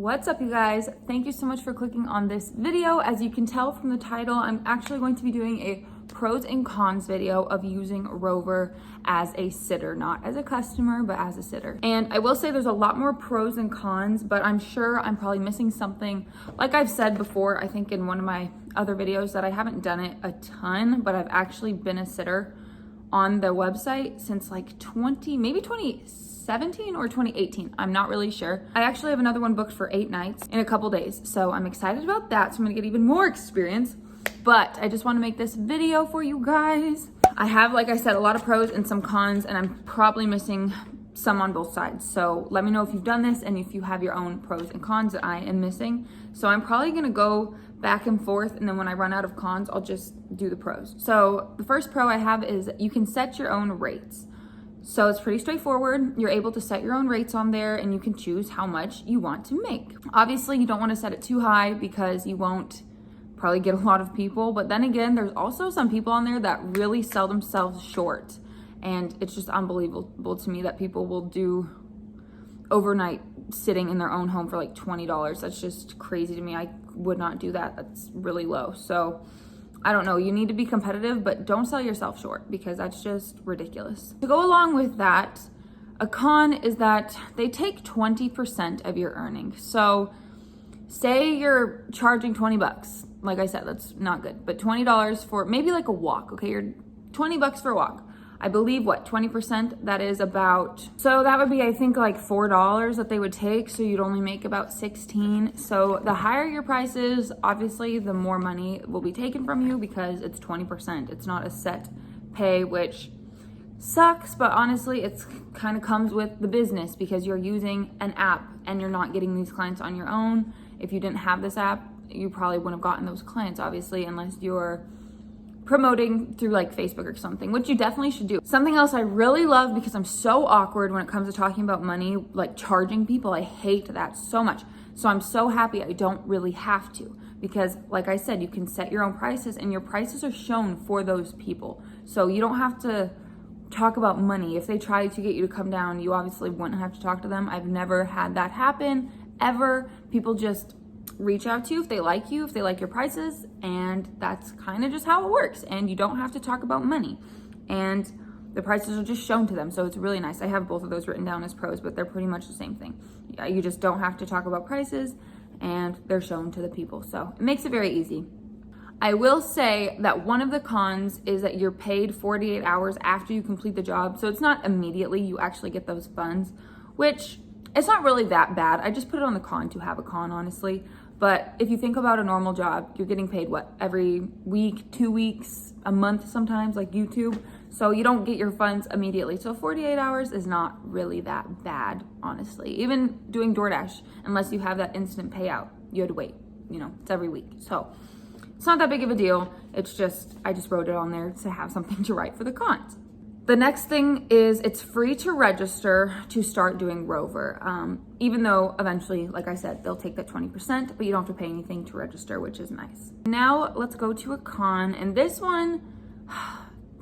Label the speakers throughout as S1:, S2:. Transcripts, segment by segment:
S1: What's up, you guys? Thank you so much for clicking on this video. As you can tell from the title, I'm actually going to be doing a pros and cons video of using Rover as a sitter, not as a customer, but as a sitter. And I will say there's a lot more pros and cons, but I'm sure I'm probably missing something. Like I've said before, I think in one of my other videos, that I haven't done it a ton, but I've actually been a sitter on the website since like 2017 or 2018. I'm not really sure. I actually have another one booked for 8 nights in a couple days. So I'm excited about that. So I'm gonna get even more experience, but I just wanna make this video for you guys. I have, like I said, a lot of pros and some cons, and I'm probably missing some on both sides. So let me know if you've done this and if you have your own pros and cons that I am missing. So I'm probably gonna go back and forth, and then when I run out of cons, I'll just do the pros. So the first pro I have is you can set your own rates. So it's pretty straightforward. You're able to set your own rates on there, and you can choose how much you want to make. Obviously, you don't want to set it too high because you won't probably get a lot of people. But then again, there's also some people on there that really sell themselves short. And it's just unbelievable to me that people will do overnight sitting in their own home for like $20. That's just crazy to me. I would not do that. That's really low. So I don't know, you need to be competitive, but don't sell yourself short because that's just ridiculous. To go along with that, a con is that they take 20% of your earnings. So say you're charging 20 bucks. Like I said, that's not good, but $20 for maybe like a walk. Okay, you're 20 bucks for a walk. I believe what, 20%, that is about, so that would be, I think, like $4 that they would take. So you'd only make about 16. So the higher your price is, obviously the more money will be taken from you because it's 20%. It's not a set pay, which sucks, but honestly, it's kind of comes with the business because you're using an app and you're not getting these clients on your own. If you didn't have this app, you probably wouldn't have gotten those clients, obviously, unless you're promoting through like Facebook or something, which you definitely should do. Something else I really love, because I'm so awkward when it comes to talking about money, like charging people. I hate that so much. So I'm so happy I don't really have to, because like I said, you can set your own prices and your prices are shown for those people. So you don't have to talk about money. If they try to get you to come down, you obviously wouldn't have to talk to them. I've never had that happen ever. People just reach out to you if they like you, if they like your prices, and that's kind of just how it works. And you don't have to talk about money, and the prices are just shown to them. So it's really nice. I have both of those written down as pros, but they're pretty much the same thing. Yeah, you just don't have to talk about prices, and they're shown to the people. So it makes it very easy. I will say that one of the cons is that you're paid 48 hours after you complete the job. So it's not immediately you actually get those funds, which it's not really that bad. I just put it on the con to have a con, honestly. But if you think about a normal job, you're getting paid what, every week, 2 weeks, a month sometimes, like YouTube. So you don't get your funds immediately. So 48 hours is not really that bad, honestly. Even doing DoorDash, unless you have that instant payout, you had to wait, it's every week. So it's not that big of a deal. It's just, I just wrote it on there to have something to write for the cons. The next thing is it's free to register to start doing Rover. Even though eventually, like I said, they'll take that 20%, but you don't have to pay anything to register, which is nice. Now let's go to a con, and this one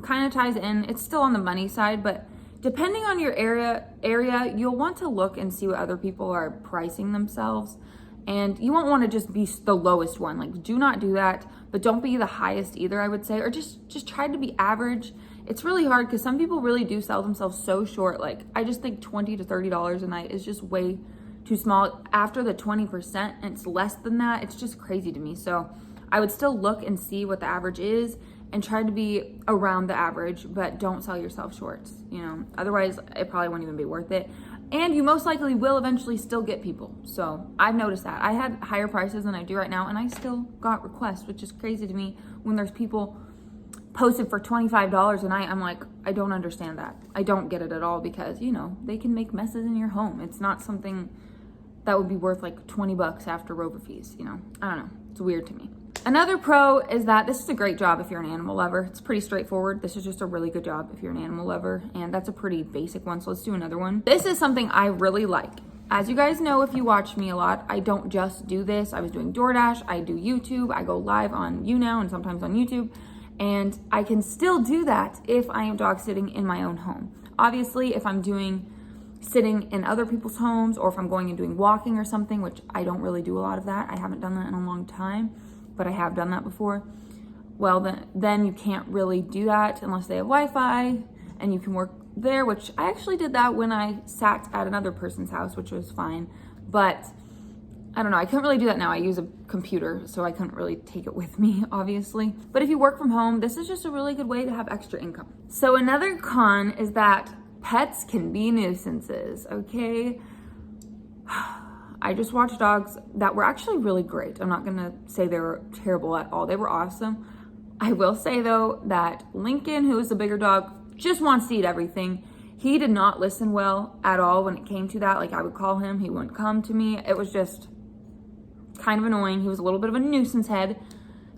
S1: kind of ties in. It's still on the money side, but depending on your area, you'll want to look and see what other people are pricing themselves. And you won't want to just be the lowest one. Like, do not do that, but don't be the highest either, I would say, or just try to be average. It's really hard because some people really do sell themselves so short. Like, I just think $20 to $30 a night is just way too small. After the 20%, and it's less than that, it's just crazy to me. So I would still look and see what the average is and try to be around the average, but don't sell yourself short, otherwise it probably won't even be worth it. And you most likely will eventually still get people. So I've noticed that. I had higher prices than I do right now, and I still got requests, which is crazy to me when there's people posted for $25 a night. I'm like, I don't understand that. I don't get it at all, because, they can make messes in your home. It's not something that would be worth like 20 bucks after Rover fees, I don't know. It's weird to me. Another pro is that this is a great job if you're an animal lover. It's pretty straightforward. This is just a really good job if you're an animal lover, and that's a pretty basic one. So let's do another one. This is something I really like. As you guys know, if you watch me a lot, I don't just do this. I was doing DoorDash, I do YouTube, I go live on YouNow and sometimes on YouTube, and I can still do that if I am dog sitting in my own home. Obviously, if I'm doing sitting in other people's homes, or if I'm going and doing walking or something, which I don't really do a lot of that. I haven't done that in a long time, but I have done that before. Well, then you can't really do that unless they have Wi-Fi and you can work there, which I actually did that when I sat at another person's house, which was fine. But I don't know, I couldn't really do that now. I use a computer, so I couldn't really take it with me, obviously. But if you work from home, this is just a really good way to have extra income. So another con is that pets can be nuisances, okay? I just watched dogs that were actually really great. I'm not gonna say they were terrible at all. They were awesome. I will say though that Lincoln, who is the bigger dog, just wants to eat everything. He did not listen well at all when it came to that. Like, I would call him, he wouldn't come to me. It was just kind of annoying. He was a little bit of a nuisance head.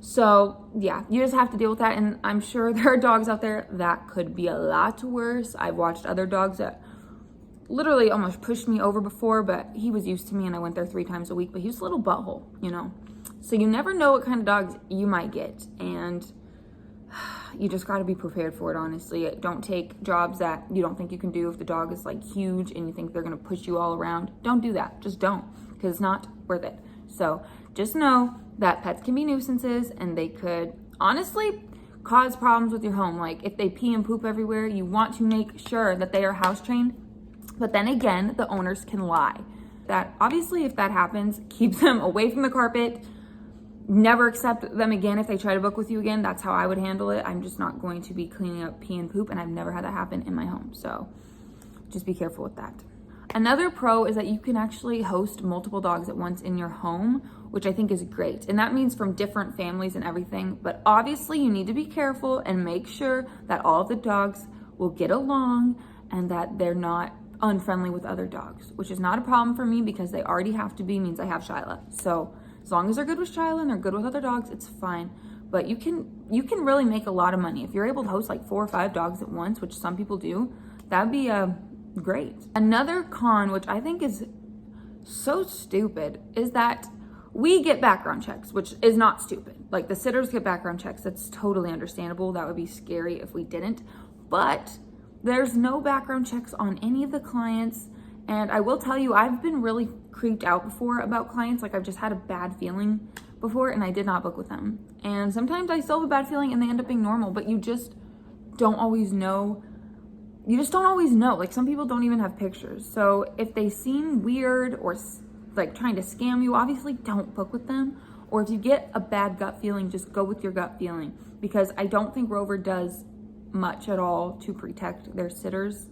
S1: So yeah, you just have to deal with that. And I'm sure there are dogs out there that could be a lot worse. I've watched other dogs that literally almost pushed me over before, but he was used to me and I went there 3 times a week, but he was a little butthole, you know? So you never know what kind of dogs you might get, and you just got to be prepared for it, honestly. Don't take jobs that you don't think you can do. If the dog is like huge and you think they're going to push you all around, don't do that. Just don't, because it's not worth it. So just know that pets can be nuisances, and they could honestly cause problems with your home. Like, if they pee and poop everywhere, you want to make sure that they are house trained. But then again, the owners can lie. That obviously, if that happens, keep them away from the carpet. Never accept them again if they try to book with you again. That's how I would handle it. I'm just not going to be cleaning up pee and poop, and I've never had that happen in my home. So just be careful with that. Another pro is that you can actually host multiple dogs at once in your home, which I think is great. And that means from different families and everything. But obviously you need to be careful and make sure that all of the dogs will get along and that they're not unfriendly with other dogs, which is not a problem for me because they already have to be, means I have Shyla. So as long as they're good with Shyla and they're good with other dogs, it's fine. But you can really make a lot of money. If you're able to host like 4 or 5 dogs at once, which some people do, that'd be great. Another con, which I think is so stupid, is that we get background checks, which is not stupid. Like, the sitters get background checks. That's totally understandable. That would be scary if we didn't. But there's no background checks on any of the clients. And I will tell you, I've been really creeped out before about clients. Like, I've just had a bad feeling before and I did not book with them. And sometimes I still have a bad feeling and they end up being normal, but you just don't always know. You just don't always know. Like, some people don't even have pictures. So if they seem weird or like trying to scam you, obviously don't book with them. Or if you get a bad gut feeling, just go with your gut feeling, because I don't think Rover does much at all to protect their sitters.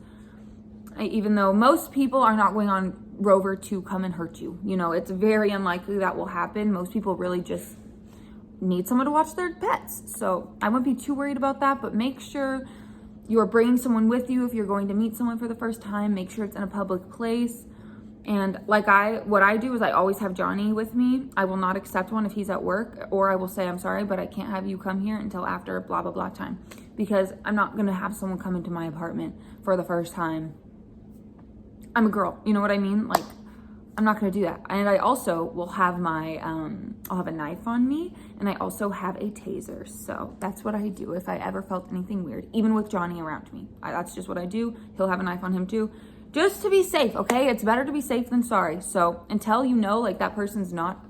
S1: Even though most people are not going on Rover to come and hurt you. You know, it's very unlikely that will happen. Most people really just need someone to watch their pets. So I wouldn't be too worried about that, but make sure you're bringing someone with you. If you're going to meet someone for the first time, make sure it's in a public place. And like what I do is I always have Johnny with me. I will not accept one if he's at work, or I will say, I'm sorry, but I can't have you come here until after blah, blah, blah time, because I'm not going to have someone come into my apartment for the first time. I'm a girl, you know what I mean? Like, I'm not going to do that. And I also will have my, I'll have a knife on me, and I also have a taser. So that's what I do if I ever felt anything weird, even with Johnny around me. That's just what I do. He'll have a knife on him too, just to be safe, okay? It's better to be safe than sorry. So until you know, like, that person's not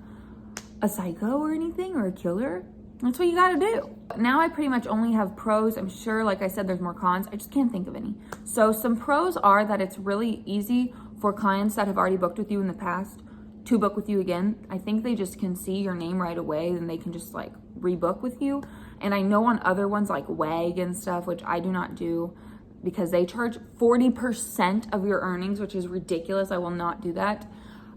S1: a psycho or anything, or a killer, that's what you gotta do. Now I pretty much only have pros. I'm sure, like I said, there's more cons. I just can't think of any. So some pros are that it's really easy for clients that have already booked with you in the past to book with you again. I think they just can see your name right away, and they can just like rebook with you. And I know on other ones like WAG and stuff, which I do not do, because they charge 40% of your earnings, which is ridiculous. I will not do that.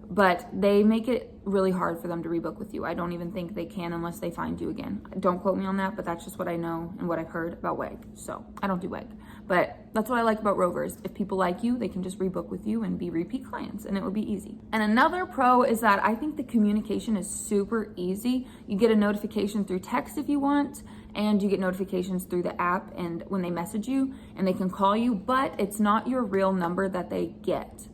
S1: But they make it really hard for them to rebook with you. I don't even think they can unless they find you again. Don't quote me on that, but that's just what I know and what I've heard about WAG. So I don't do WAG. But that's what I like about Rovers. If people like you, they can just rebook with you and be repeat clients, and it would be easy. And another pro is that I think the communication is super easy. You get a notification through text if you want, and you get notifications through the app and when they message you, and they can call you, but it's not your real number that they get.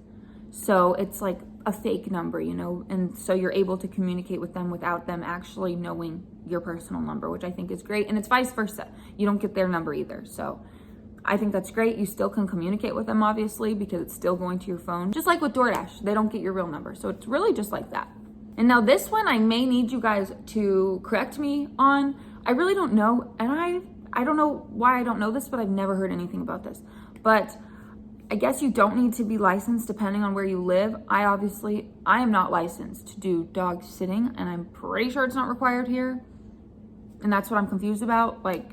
S1: So it's like a fake number, you know, and so you're able to communicate with them without them actually knowing your personal number, which I think is great. And it's vice versa. You don't get their number either. So I think that's great. You still can communicate with them, obviously, because it's still going to your phone. Just like with DoorDash, they don't get your real number. So it's really just like that. And now this one, I may need you guys to correct me on. I really don't know. And I don't know why I don't know this, but I've never heard anything about this. But I guess you don't need to be licensed depending on where you live. I am not licensed to do dog sitting, and I'm pretty sure it's not required here. And that's what I'm confused about. Like,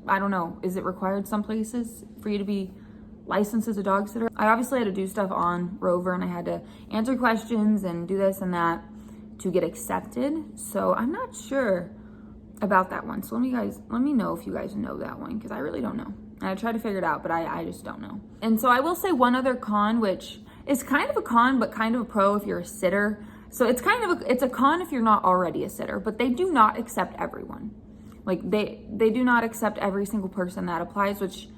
S1: I don't know, is it required some places for you to be licensed as a dog sitter? I obviously had to do stuff on Rover, and I had to answer questions and do this and that to get accepted. So I'm not sure about that one. So let me know if you guys know that one, because I really don't know. And I tried to figure it out, but I just don't know. And so I will say one other con, which is kind of a con, but kind of a pro if you're a sitter. So it's it's a con if you're not already a sitter, but they do not accept everyone. Like they do not accept every single person that applies, which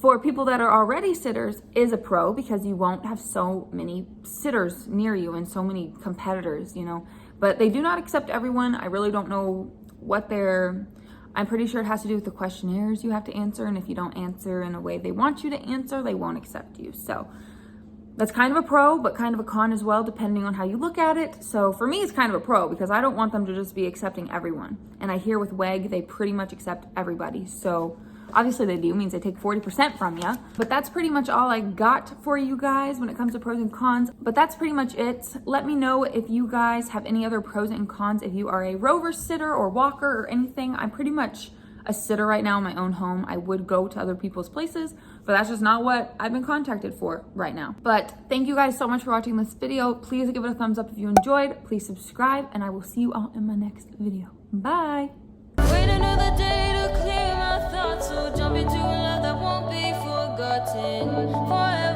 S1: for people that are already sitters is a pro, because you won't have so many sitters near you and so many competitors, you know. But they do not accept everyone. I really don't know what I'm pretty sure it has to do with the questionnaires you have to answer, and if you don't answer in a way they want you to answer, they won't accept you. So that's kind of a pro, but kind of a con as well, depending on how you look at it. So for me, it's kind of a pro, because I don't want them to just be accepting everyone. And I hear with WEG, they pretty much accept everybody. So obviously they do, means they take 40% from you. But that's pretty much all I got for you guys when it comes to pros and cons. But that's pretty much it. Let me know if you guys have any other pros and cons. If you are a Rover sitter or walker or anything, I'm pretty much a sitter right now in my own home. I would go to other people's places, but that's just not what I've been contacted for right now. But thank you guys so much for watching this video. Please give it a thumbs up if you enjoyed. Please subscribe, and I will see you all in my next video. Bye.
S2: Wait another day to clear my thoughts, so jump into a love that won't be forgotten forever.